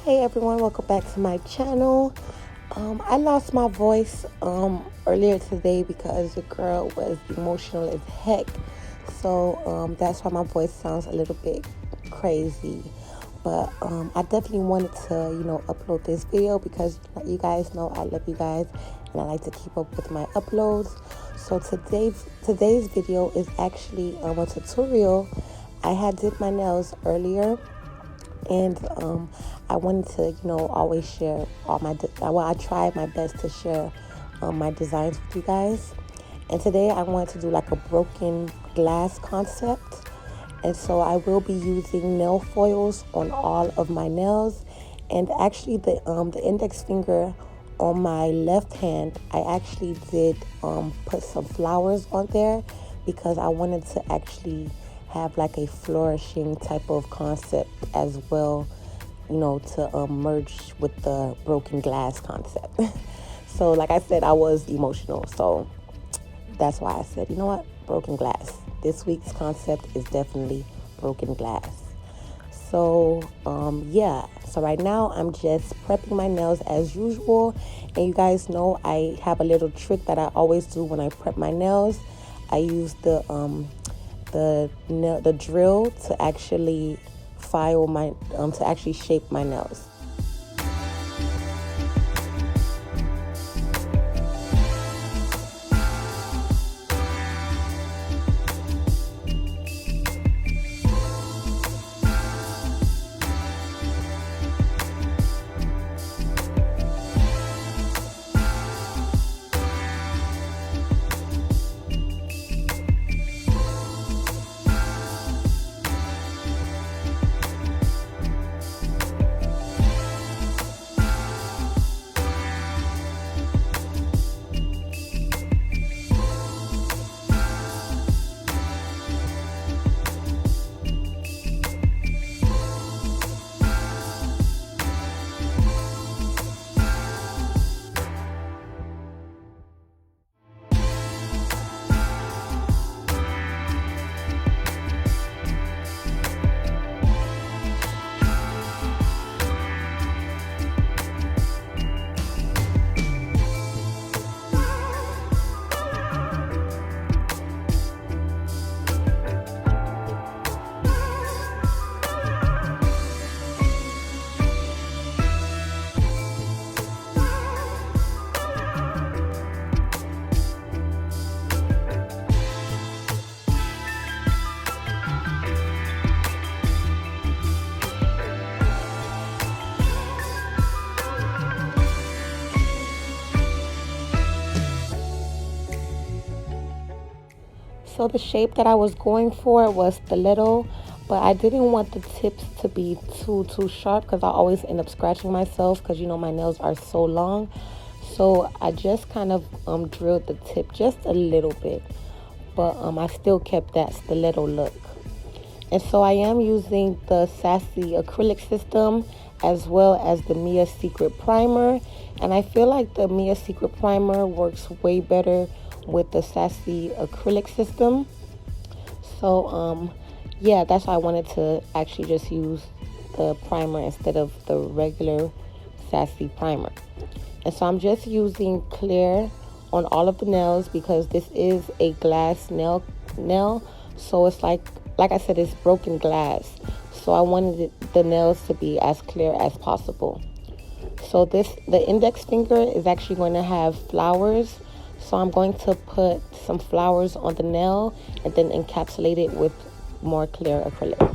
Hey everyone, welcome back to my channel. I lost my voice earlier today because the girl was emotional as heck. So that's why my voice sounds a little bit crazy. But I definitely wanted to, upload this video because you guys know I love you guys and I like to keep up with my uploads. So today's video is actually a tutorial. I had did my nails earlier. And I wanted to, always share all my, I tried my best to share my designs with you guys. And today I wanted to do like a broken glass concept. And so I will be using nail foils on all of my nails. And actually the index finger on my left hand, I actually did put some flowers on there because I wanted to actually have like a flourishing type of concept as well, to merge with the broken glass concept. So like I said, I was emotional, so that's why I said, you know what, broken glass. This week's concept is definitely broken glass. So so right now I'm just prepping my nails as usual, and you guys know I have a little trick that I always do when I prep my nails. I use the drill to actually file my to actually shape my nails. So the shape that I was going for was stiletto, but I didn't want the tips to be too sharp because I always end up scratching myself because my nails are so long. So I just kind of drilled the tip just a little bit, but I still kept that stiletto look. And so I am using the Sassy acrylic system as well as the Mia Secret primer, and I feel like the Mia Secret primer works way better with the Sassy acrylic system. So that's why I wanted to actually just use the primer instead of the regular Sassy primer. And so I'm just using clear on all of the nails because this is a glass nail, so it's like I said, it's broken glass, so I wanted the nails to be as clear as possible. So the index finger is actually going to have flowers. So I'm going to put some flowers on the nail and then encapsulate it with more clear acrylic.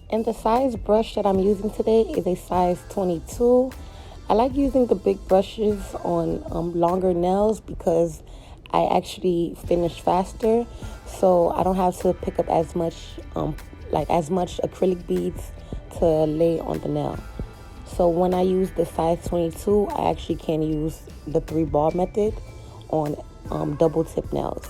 And the size brush that I'm using today is a size 22. I like using the big brushes on longer nails because I actually finish faster. So I don't have to pick up as much acrylic beads to lay on the nail. So when I use the size 22, I actually can use the 3-ball method on double tip nails.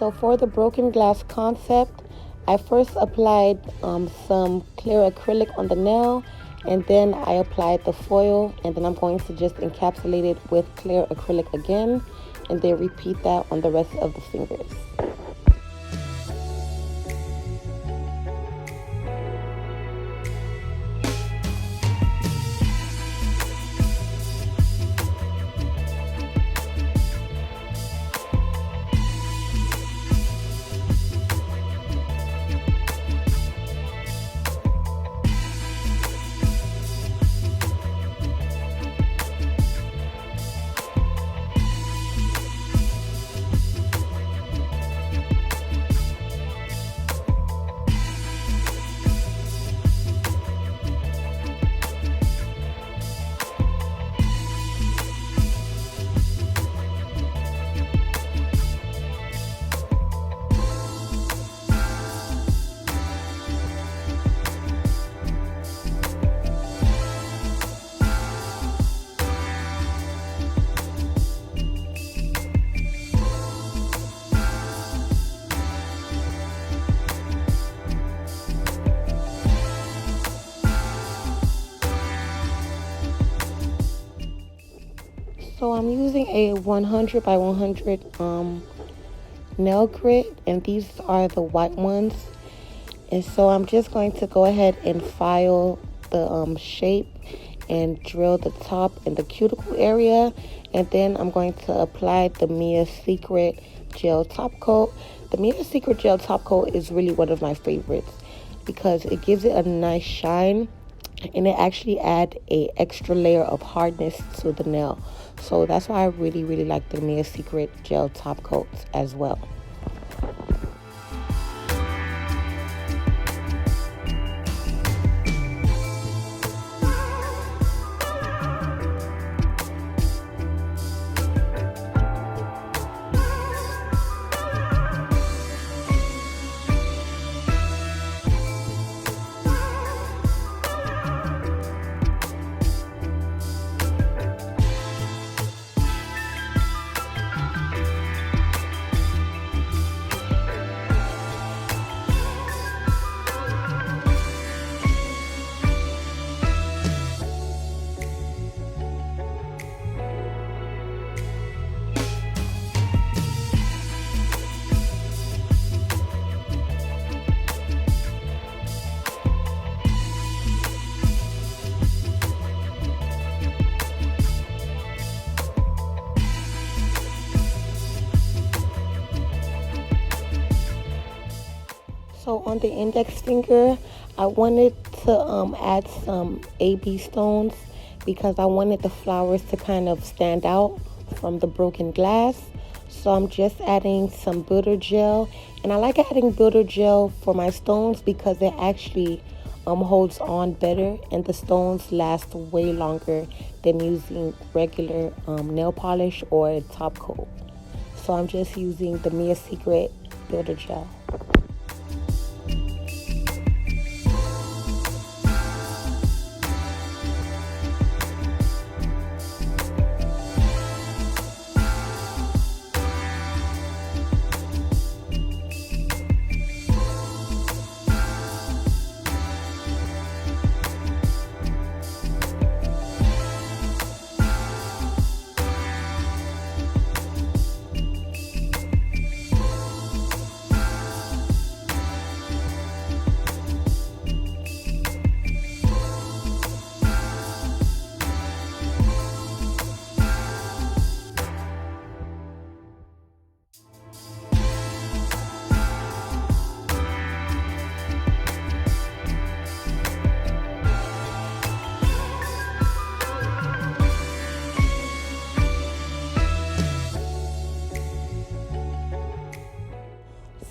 So for the broken glass concept, I first applied some clear acrylic on the nail, and then I applied the foil, and then I'm going to just encapsulate it with clear acrylic again, and then repeat that on the rest of the fingers. So I'm using a 100 by 100 nail grit, and these are the white ones. And so I'm just going to go ahead and file the shape and drill the top and the cuticle area, and then I'm going to apply the Mia Secret gel top coat. The Mia Secret gel top coat is really one of my favorites because it gives it a nice shine, and it actually adds a extra layer of hardness to the nail. So that's why I really like the Mia Secret gel top coats as well. So on the index finger, I wanted to add some AB stones because I wanted the flowers to kind of stand out from the broken glass. So I'm just adding some builder gel, and I like adding builder gel for my stones because it actually holds on better, and the stones last way longer than using regular nail polish or top coat. So I'm just using the Mia Secret builder gel.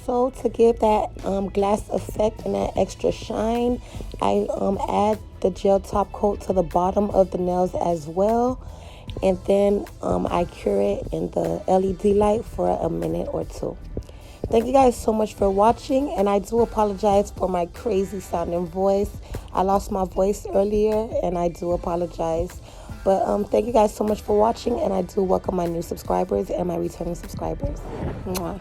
So to give that glass effect and that extra shine, I add the gel top coat to the bottom of the nails as well. And then I cure it in the LED light for a minute or two. Thank you guys so much for watching, and I do apologize for my crazy sounding voice. I lost my voice earlier, and I do apologize. But thank you guys so much for watching, and I do welcome my new subscribers and my returning subscribers. Mwah.